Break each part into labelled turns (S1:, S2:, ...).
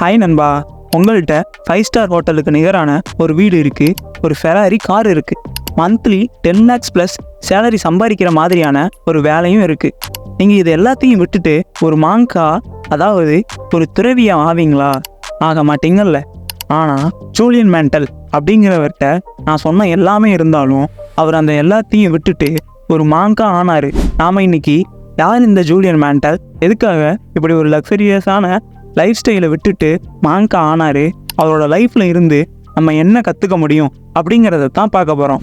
S1: Hi நண்பா, உங்கள்கிட்ட 5 star ஹோட்டலுக்கு நிகரான ஒரு வீடு இருக்குது, ஒரு ஃபெராரி கார் இருக்குது, மந்த்லி 10 lakhs ப்ளஸ் சேலரி சம்பாதிக்கிற மாதிரியான ஒரு வேலையும் இருக்குது. நீங்கள் இது எல்லாத்தையும் விட்டுட்டு ஒரு மாங்கா, அதாவது ஒரு துறவியாக ஆவீங்களா? ஆக மாட்டீங்கல்ல. ஆனால் ஜூலியன் மேண்டல் அப்படிங்கிறவர்கிட்ட நான் சொன்ன எல்லாமே இருந்தாலும் அவர் அந்த எல்லாத்தையும் விட்டுட்டு ஒரு மாங்கா ஆனார். நாம் இன்னைக்கு யார் இந்த ஜூலியன் மேண்டல், எதுக்காக இப்படி ஒரு லக்ஸரியஸான லைஃப் ஸ்டைலை விட்டுட்டு மாங்கா ஆனார், அவரோட லைஃப்பில் இருந்து நம்ம என்ன கற்றுக்க முடியும் அப்படிங்கிறத தான் பார்க்க போகிறோம்.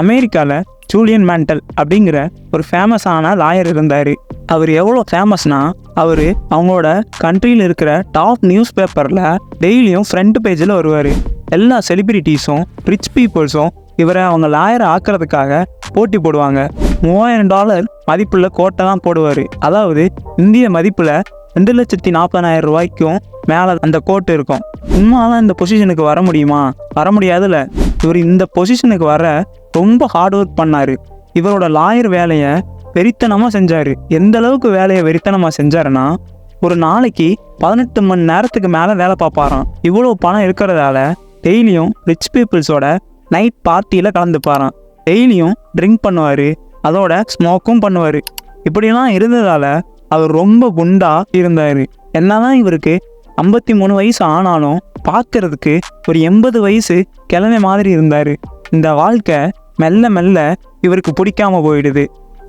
S1: அமெரிக்காவில் ஜூலியன் மேண்டல் அப்படிங்கிற ஒரு ஃபேமஸான லாயர் இருந்தார். அவர் எவ்வளோ ஃபேமஸ்னால், அவர் அவங்களோட கண்ட்ரியில் இருக்கிற டாப் நியூஸ் பேப்பரில் டெய்லியும் ஃப்ரண்ட் பேஜில் வருவார். எல்லா செலிபிரிட்டிஸும் ரிச் பீப்புள்ஸும் இவரை அவங்க லாயரை ஆக்கிறதுக்காக போட்டி போடுவாங்க. $3000 மதிப்புள்ள கோட்டை தான் போடுவார். அதாவது இந்திய மதிப்பில் 2,40,000 ரூபாய்க்கும் மேலே அந்த கோட்டு இருக்கும். சும்மாலாம் இந்த பொசிஷனுக்கு வர முடியுமா? வர முடியாதுல்ல. இவர் இந்த பொசிஷனுக்கு வர ரொம்ப ஹார்ட் ஒர்க் பண்ணார். இவரோட லாயர் வேலையை வெறித்தனமாக செஞ்சார். எந்த அளவுக்கு வேலையை வெறித்தனமாக செஞ்சாருன்னா, ஒரு நாளைக்கு 18 மணி நேரத்துக்கு மேலே வேலை பார்ப்பாராம். இவ்வளோ பணம் இருக்கிறதால டெய்லியும் ரிச் பீப்புள்ஸோட நைட் பார்ட்டியில் கலந்துப்பாராம். டெய்லியும் ட்ரிங்க் பண்ணுவார், அதோட ஸ்மோக்கும் பண்ணுவார். இப்படிலாம் இருந்ததால் அவர் ரொம்ப குண்டா இருந்தார். என்னதான் இவருக்கு 53 வயசு ஆனாலும் பார்க்கறதுக்கு ஒரு 80 வயசு கிழமை மாதிரி இருந்தார். இந்த வாழ்க்கை மெல்ல மெல்ல இவருக்கு பிடிக்காம போயிடுது.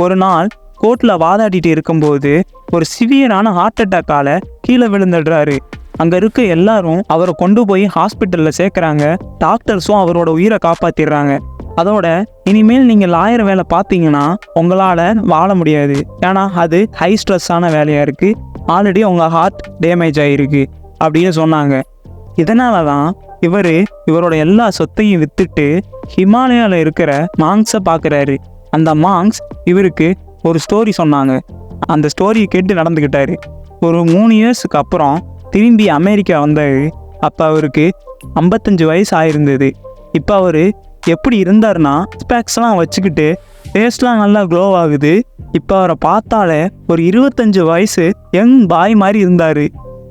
S1: ஒரு நாள் கோர்ட்டில் வாதாடிட்டு இருக்கும்போது ஒரு சிவியரான ஹார்ட் அட்டாக்கால் கீழே விழுந்துடுறாரு. அங்கே இருக்க எல்லாரும் அவரை கொண்டு போய் ஹாஸ்பிட்டலில் சேர்க்குறாங்க. டாக்டர்ஸும் அவரோட உயிரை காப்பாற்றிடுறாங்க. அதோட இனிமேல் நீங்கள் லாயர் வேலை பார்த்தீங்கன்னா உங்களால் வாழ முடியாது. ஏன்னா அது ஹை ஸ்ட்ரெஸ்ஸான வேலையாக இருக்குது, ஆல்ரெடி உங்கள் ஹார்ட் டேமேஜ் ஆகிருக்கு அப்படின்னு சொன்னாங்க. இதனால தான் இவரோட எல்லா சொத்தையும் விற்றுட்டு ஹிமாலயாவில் இருக்கிற மாங்ஸை பார்க்குறாரு. அந்த மாங்ஸ் இவருக்கு ஒரு ஸ்டோரி சொன்னாங்க. அந்த ஸ்டோரியை கேட்டு நடந்துக்கிட்டாரு. ஒரு 3 இயர்ஸுக்கு அப்புறம் திரும்பி அமெரிக்கா வந்தார். அப்போ அவருக்கு 55 வயசு ஆயிருந்தது. இப்போ அவர் எப்படி இருந்தார்னா, ஸ்பெக்ஸ்லாம் வச்சுக்கிட்டு ஃபேஸ்லாம் நல்லா க்ளோ ஆகுது. இப்போ அவரை பார்த்தாலே ஒரு 25 வயசு யங் பாய் மாதிரி இருந்தார்.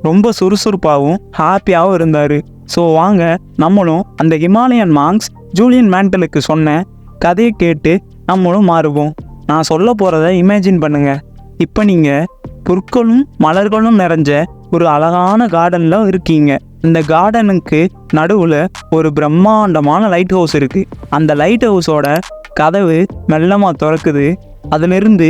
S1: ரொம்ப சுறுசுறுப்பாகவும் ஹாப்பியாகவும் இருந்தார். ஸோ வாங்க நம்மளும் அந்த ஹிமாலயன் மாங்ஸ் ஜூலியன் மேண்டலுக்கு சொன்ன கதையை கேட்டு நம்மளும் மாறுவோம். நான் சொல்ல போகிறத இமேஜின் பண்ணுங்கள். இப்போ நீங்கள் புற்களும் மலர்களும் நிறைஞ்ச ஒரு அழகான கார்டனில் இருக்கீங்க. இந்த கார்டனுக்கு நடுவில் ஒரு பிரம்மாண்டமான லைட் ஹவுஸ் இருக்குது. அந்த லைட் ஹவுஸோட கதவு மெல்லமாக திறக்குது. அதிலிருந்து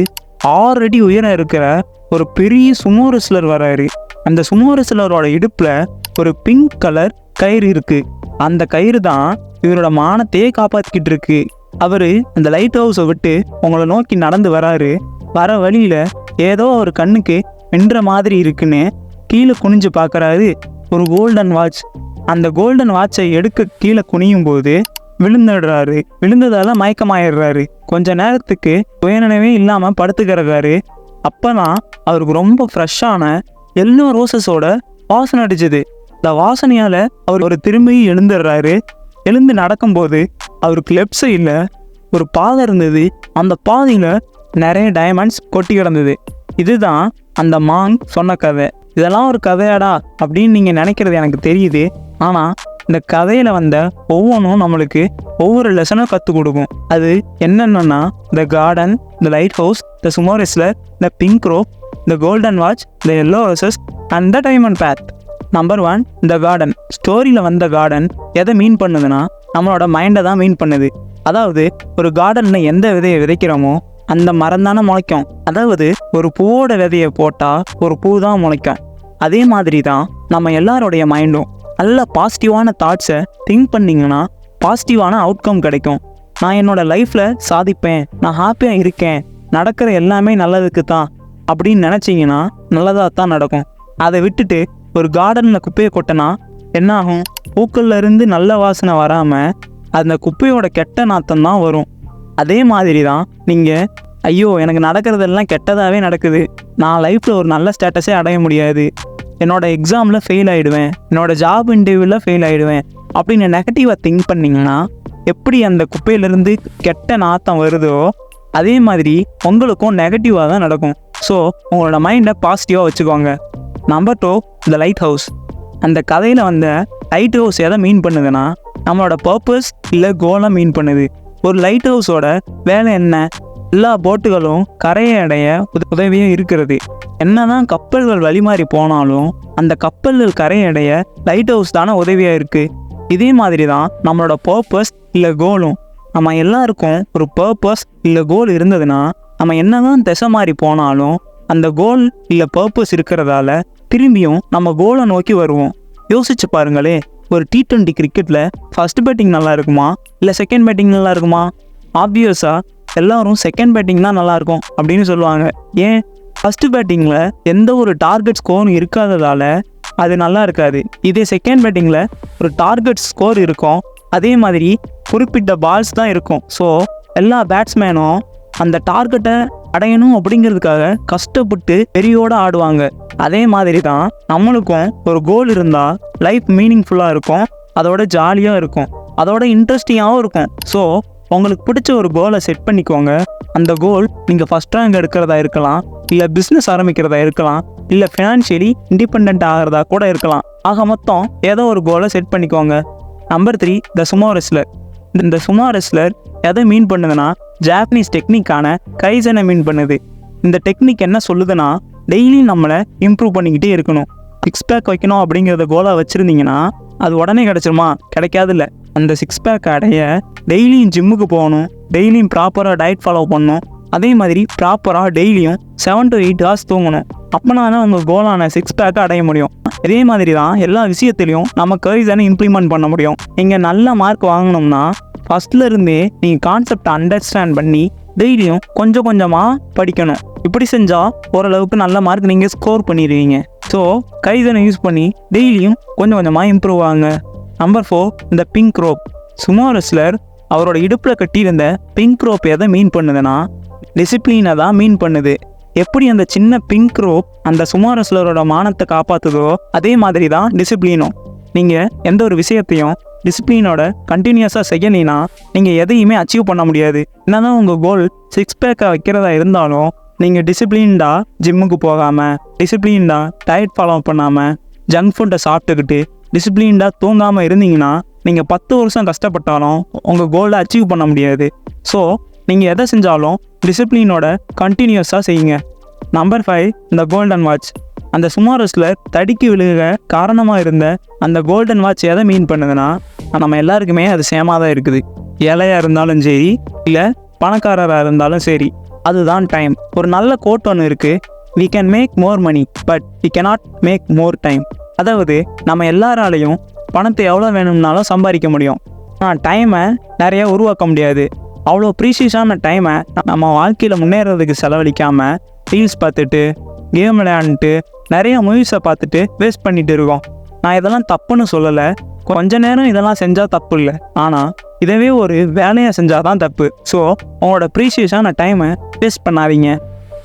S1: 6 அடி உயரம் இருக்கிற ஒரு பெரிய சுமோ ரெஸ்லர் வராரு. அந்த சுமோ ரெஸ்லரோட இடுப்பில் ஒரு பிங்க் கலர் கயிறு இருக்குது. அந்த கயிறு தான் இவரோட மானத்தையே காப்பாற்றிக்கிட்டு இருக்கு. அவர் அந்த லைட் ஹவுஸை விட்டு உங்களை நோக்கி நடந்து வராரு. வர வழியில் ஏதோ ஒரு கண்ணுக்கு வென்ற மாதிரி இருக்குன்னு கீழே குனிஞ்சு பார்க்குறாரு. ஒரு கோல்டன் வாட்ச். அந்த கோல்டன் வாட்சை எடுக்க கீழே குனியும் போது விழுந்துடுறாரு. விழுந்ததால் மயக்கமாயிடுறாரு. கொஞ்ச நேரத்துக்கு சுயநினைவே இல்லாமல் படுத்துக்கிறாரு. அப்போ தான் அவருக்கு ரொம்ப ஃப்ரெஷ்ஷான எல்லோ ரோசஸோட வாசனை அடிச்சுது. இந்த வாசனையால் அவர் ஒரு திரும்பி எழுந்துடுறாரு. எழுந்து நடக்கும்போது அவருக்கு லெஃப்ட் சைடில் ஒரு பாதை இருந்தது. அந்த பாதையில் நிறைய டைமண்ட்ஸ் கொட்டி கிடந்தது. இதுதான் அந்த மாங் சொன்ன கதை. இதெல்லாம் ஒரு கதையாடா அப்படின்னு நீங்கள் நினைக்கிறது எனக்கு தெரியுது. ஆனால் இந்த கதையில் வந்த ஒவ்வொன்றும் நம்மளுக்கு ஒவ்வொரு லெசனும் கற்றுக் கொடுக்கும். அது என்னென்னா, the garden, the lighthouse, the sumo wrestler, the pink rope, the golden watch, the yellow roses and the diamond path. Number 1, the garden. ஸ்டோரியில் வந்த கார்டன் எதை மீன் பண்ணுதுன்னா, நம்மளோட மைண்டை தான் மீன் பண்ணுது. அதாவது ஒரு கார்டனில் எந்த விதையை விதைக்கிறோமோ அந்த மரம் தானே முளைக்கும். அதாவது ஒரு பூவோட விதையை போட்டால் ஒரு பூ தான் முளைக்கும். அதே மாதிரி தான் நம்ம எல்லாரோடைய மைண்டும். நல்ல பாசிட்டிவான தாட்ஸை திங்க் பண்ணிங்கன்னா பாசிட்டிவான அவுட்கம் கிடைக்கும். நான் என்னோடய லைஃப்பில் சாதிப்பேன், நான் ஹாப்பியாக இருக்கேன், நடக்கிற எல்லாமே நல்லதுக்கு தான் அப்படின்னு நினச்சிங்கன்னா நல்லதாக தான் நடக்கும். அதை விட்டுட்டு ஒரு கார்டனில் குப்பையை கொட்டினா என்ன ஆகும்? பூக்கள்ல இருந்து நல்ல வாசனை வராமல் அந்த குப்பையோட கெட்ட நாத்தம் தான் வரும். அதே மாதிரி தான் நீங்கள், ஐயோ எனக்கு நடக்கிறதெல்லாம் கெட்டதாகவே நடக்குது, நான் லைஃப்பில் ஒரு நல்ல ஸ்டேட்டஸே அடைய முடியாது, என்னோடய எக்ஸாமில் ஃபெயில் ஆகிடுவேன், என்னோடய ஜாப் இன்டர்வியூவில் ஃபெயில் ஆகிடுவேன் அப்படின்னு நெகட்டிவாக திங்க் பண்ணிங்கன்னா எப்படி அந்த குப்பையிலேருந்து கெட்ட நாத்தம் வருதோ அதே மாதிரி உங்களுக்கும் நெகட்டிவாக தான் நடக்கும். ஸோ உங்களோட மைண்டை பாசிட்டிவாக வச்சுக்கோங்க. Number 2, the light house. அந்த கதையில் வந்த லைட் ஹவுஸ் எதை மீன் பண்ணுதுன்னா நம்மளோட பர்பஸ் இல்லை கோலை மீன் பண்ணுது. ஒரு லைட் ஹவுஸோட வேலை என்ன? எல்லா போட்டுகளும் கரையை அடைய உதவியும் இருக்கிறது. என்னதான் கப்பல்கள் வழிமாறி போனாலும் அந்த கப்பல்கள் கரையை அடைய லைட் ஹவுஸ் தானே உதவியாக இருக்குது. இதே மாதிரி தான் நம்மளோட பர்பஸ் இல்லை கோலும். நம்ம எல்லாருக்கும் ஒரு பர்பஸ் இல்லை கோல் இருந்ததுன்னா நம்ம என்னதான் திசை மாறி போனாலும் அந்த கோல் இல்லை பர்பஸ் இருக்கிறதால திரும்பியும் நம்ம கோலை நோக்கி வருவோம். யோசிச்சு பாருங்களே, ஒரு T20 கிரிக்கெட்டில் ஃபர்ஸ்ட் பேட்டிங் நல்லா இருக்குமா இல்லை செகண்ட் பேட்டிங் நல்லா இருக்குமா? ஆப்வியஸாக எல்லாரும் செகண்ட் பேட்டிங் தான் நல்லாயிருக்கும் அப்படின்னு சொல்லுவாங்க. ஏன்? ஃபஸ்ட்டு பேட்டிங்கில் எந்த ஒரு டார்கெட் ஸ்கோரும் இருக்காததால் அது நல்லா இருக்காது. இதே செகண்ட் பேட்டிங்கில் ஒரு டார்கெட் ஸ்கோர் இருக்கும், அதே மாதிரி குறிப்பிட்ட பால்ஸ் தான் இருக்கும். ஸோ எல்லா பேட்ஸ்மேனும் அந்த டார்கெட்டை அடையணும் அப்படிங்கிறதுக்காக கஷ்டப்பட்டு வெறியோடு ஆடுவாங்க. அதே மாதிரி தான் நம்மளுக்கும் ஒரு கோல் இருந்தால் லைஃப் மீனிங்ஃபுல்லாக இருக்கும், அதோட ஜாலியாக இருக்கும், அதோட இன்ட்ரெஸ்டிங்காகவும் இருக்கும். ஸோ உங்களுக்கு பிடிச்ச ஒரு கோலை செட் பண்ணிக்கோங்க. அந்த கோல் நீங்கள் ஃபஸ்ட் ரேங்க் எடுக்கிறதா இருக்கலாம், இல்லை பிஸ்னஸ் ஆரம்பிக்கிறதா இருக்கலாம், இல்லை ஃபினான்ஷியலி இண்டிபெண்ட் ஆகிறதா கூட இருக்கலாம். ஆக மொத்தம் ஏதோ ஒரு கோலை செட் பண்ணிக்கோங்க. நம்பர் 3, த சுமோ ரெஸ்லர். இந்த சுமோ ரெஸ்லர் எதை மீன் பண்ணுதுன்னா ஜாப்பனீஸ் டெக்னிக்கான கைசனை மீன் பண்ணுது. இந்த டெக்னிக் என்ன சொல்லுதுன்னா டெய்லியும் நம்மளை இம்ப்ரூவ் பண்ணிக்கிட்டே இருக்கணும். 6 பேக் வைக்கணும் அப்படிங்கிறத கோலாக வச்சுருந்தீங்கன்னா அது உடனே கிடச்சிருமா? கிடைக்காதில்ல. அந்த 6 பேக் அடைய டெய்லியும் ஜிம்முக்கு போகணும், டெய்லியும் ப்ராப்பராக டயட் ஃபாலோ பண்ணணும், அதே மாதிரி ப்ராப்பராக டெய்லியும் 7 to 8 hours தூங்கணும். அப்போனா தான் உங்கள் கோலான 6 பேக்கை அடைய முடியும். இதே மாதிரி தான் எல்லா விஷயத்துலையும் நம்ம கைசனை இம்ப்ளிமெண்ட் பண்ண முடியும். நீங்கள் நல்ல மார்க் வாங்கணும்னா ஃபஸ்ட்லேருந்தே நீங்கள் கான்செப்டை அண்டர்ஸ்டாண்ட் பண்ணி டெய்லியும் கொஞ்சம் கொஞ்சமாக படிக்கணும். இப்படி செஞ்சால் ஓரளவுக்கு நல்ல மார்க் நீங்கள் ஸ்கோர் பண்ணிடுவீங்க. ஸோ கைசனை யூஸ் பண்ணி டெய்லியும் கொஞ்சம் கொஞ்சமாக இம்ப்ரூவ் ஆகுங்க. நம்பர் 4, இந்த பிங்க் ரோப். சுமோ ரெஸ்லர் அவரோட இடுப்பில் கட்டியிருந்த பிங்க் ரோப் எதை மீன் பண்ணுதுன்னா டிசிப்ளினை தான் மீன் பண்ணுது. எப்படி அந்த சின்ன பிங்க் ரோப் அந்த சுமோ ரெஸ்லரோட மானத்தை காப்பாற்றுதோ அதே மாதிரி தான் டிசிப்ளினும். நீங்கள் எந்த ஒரு விஷயத்தையும் டிசிப்ளினோட கண்டினியூஸாக செய்யலைன்னா நீங்கள் எதையுமே அச்சீவ் பண்ண முடியாது. என்னதான் உங்கள் கோல் 6 பேக்கை வைக்கிறதா இருந்தாலும் நீங்கள் டிசிப்ளின்டாக ஜிம்முக்கு போகாமல், டிசிப்ளின்டாக டயட் ஃபாலோ பண்ணாமல், ஜங்க் ஃபுட்டை சாப்பிட்டுக்கிட்டு டிசிப்ளின்டாக தூங்காமல் இருந்தீங்கன்னா நீங்கள் 10 வருஷம் கஷ்டப்பட்டாலும் உங்கள் கோலை அச்சீவ் பண்ண முடியாது. ஸோ நீங்கள் எதை செஞ்சாலும் டிசிப்ளினோட கண்டினியூஸாக செய்யுங்க. நம்பர் 5, இந்த கோல்டன் வாட்ச். அந்த சுமோ ரெஸ்லர் தடிக்கு விழுக காரணமாக இருந்த அந்த கோல்டன் வாட்ச் எதை மீன் பண்ணுதுன்னா நம்ம எல்லாருக்குமே அது சேமாக தான் இருக்குது. ஏழையாக இருந்தாலும் சரி, இல்லை பணக்காரராக இருந்தாலும் சரி, அதுதான் டைம். ஒரு நல்ல கோட் ஒன்று இருக்குது, we can make more money but we cannot make more time. அதாவது நம்ம எல்லாராலையும் பணத்தை எவ்வளோ வேணும்னாலும் சம்பாதிக்க முடியும், ஆனால் டைமை நிறையா உருவாக்க முடியாது. அவ்வளோ ப்ரீஷியஸான டைமை நம்ம வாழ்க்கையில் முன்னேறதுக்கு செலவழிக்காமல் ரீல்ஸ் பார்த்துட்டு, கேம் விளையாண்டுட்டு, நிறைய மூவிஸை பார்த்துட்டு வேஸ்ட் பண்ணிட்டு இருக்கோம். நான் இதெல்லாம் தப்புன்னு சொல்லலை, கொஞ்ச நேரம் இதெல்லாம் செஞ்சால் தப்பு இல்லை, ஆனால் இதவே ஒரு வேலையாக செஞ்சால் தான் தப்பு. ஸோ உங்களோட ப்ரீஷியஸான டைமை வேஸ்ட் பண்ணாதீங்க.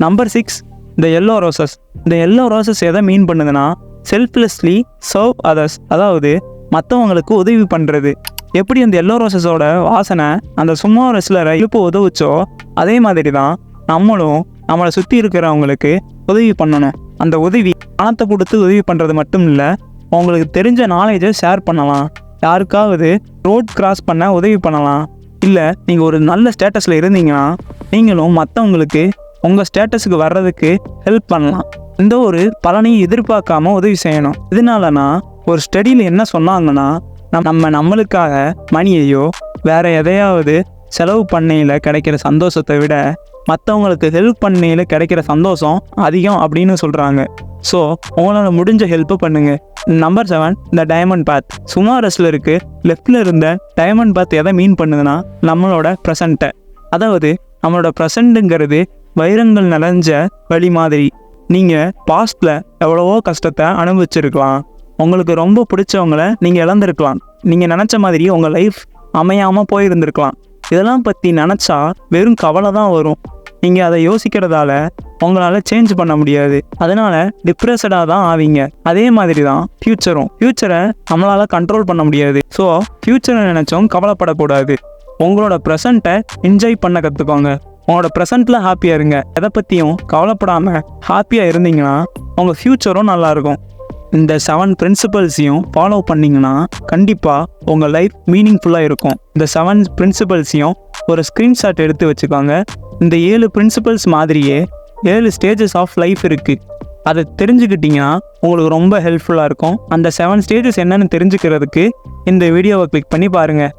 S1: நம்பர் 6, இந்த எல்லோ ரோசஸ். இந்த எல்லோ ரோசஸ் எதை மீன் பண்ணுதுன்னா செல்ஃப்லெஸ்லி சர்வ் அதர்ஸ், அதாவது மற்றவங்களுக்கு உதவி பண்ணுறது. எப்படி அந்த எல்லோ ரோசஸோட வாசனை அந்த சும்மா ரெஸ்லரை இழுப்பு உதவுச்சோ அதே மாதிரி தான் நம்மளும் நம்மளை சுற்றி இருக்கிறவங்களுக்கு உதவி பண்ணணும். அந்த உதவி பணத்தை கொடுத்து உதவி பண்ணுறது மட்டும் இல்லை, உங்களுக்கு தெரிஞ்ச நாலேஜை ஷேர் பண்ணலாம், யாருக்காவது ரோட் கிராஸ் பண்ண உதவி பண்ணலாம், இல்லை நீங்கள் ஒரு நல்ல ஸ்டேட்டஸில் இருந்தீங்கன்னா நீங்களும் மற்றவங்களுக்கு உங்கள் ஸ்டேட்டஸுக்கு வர்றதுக்கு ஹெல்ப் பண்ணலாம். இந்த ஒரு பலனையும் எதிர்பார்க்காம உதவி செய்யணும். இதனாலனா ஒரு ஸ்டடியில் என்ன சொன்னாங்கன்னா நம்மளுக்காக மணியையோ வேறு எதையாவது செலவு பண்ணையில் கிடைக்கிற சந்தோஷத்தை விட மற்றவங்களுக்கு ஹெல்ப் பண்ணையில் கிடைக்கிற சந்தோஷம் அதிகம் அப்படின்னு சொல்கிறாங்க. ஸோ உங்களால் முடிஞ்ச ஹெல்ப்பு பண்ணுங்கள். நம்பர் 7, இந்த டைமண்ட் பாத். சுமோ ரெஸ்லருக்கு லெஃப்டில் இருந்த டைமண்ட் பாத் எதை மீன் பண்ணுதுன்னா நம்மளோட ப்ரெசண்ட்டை. அதாவது நம்மளோட ப்ரெசண்ட்டுங்கிறது வைரங்கள் நிறைஞ்ச வழி மாதிரி. நீங்கள் பாஸ்ட்டில் எவ்வளவோ கஷ்டத்தை அனுபவிச்சிருக்கலாம், உங்களுக்கு ரொம்ப பிடிச்சவங்கள நீங்கள் இழந்திருக்கலாம், நீங்கள் நினச்ச மாதிரி உங்கள் லைஃப் அமையாமல் போயிருந்திருக்கலாம். இதெல்லாம் பற்றி நினச்சா வெறும் கவலை தான் வரும். நீங்கள் அதை யோசிக்கிறதால உங்களால் சேஞ்ச் பண்ண முடியாது, அதனால் டிப்ரெஸ்டாக தான் ஆவீங்க. அதே மாதிரி தான் ஃப்யூச்சரை நம்மளால் கண்ட்ரோல் பண்ண முடியாது. ஸோ ஃப்யூச்சரை நினச்சோம் கவலைப்படக்கூடாது. உங்களோட ப்ரெசண்ட்டை என்ஜாய் பண்ண கற்றுக்கோங்க. உங்களோட ப்ரெசண்ட்டில் ஹாப்பியாக இருங்க. எதை பற்றியும் கவலைப்படாமல் ஹாப்பியாக இருந்தீங்கன்னா உங்கள் ஃப்யூச்சரும் நல்லாயிருக்கும். இந்த 7 பிரின்சிபல்ஸையும் ஃபாலோ பண்ணிங்கன்னா கண்டிப்பாக உங்கள் லைஃப் மீனிங்ஃபுல்லாக இருக்கும். இந்த 7 பிரின்சிபல்ஸையும் ஒரு ஸ்க்ரீன்ஷாட் எடுத்து வச்சுக்கோங்க. இந்த 7 பிரின்சிபல்ஸ் மாதிரியே 7 ஸ்டேஜஸ் ஆஃப் லைஃப் இருக்குது. அதை தெரிஞ்சுக்கிட்டிங்கன்னா உங்களுக்கு ரொம்ப ஹெல்ப்ஃபுல்லாக இருக்கும். அந்த 7 ஸ்டேஜஸ் என்னென்னு தெரிஞ்சுக்கிறதுக்கு இந்த வீடியோவை கிளிக் பண்ணி பாருங்கள்.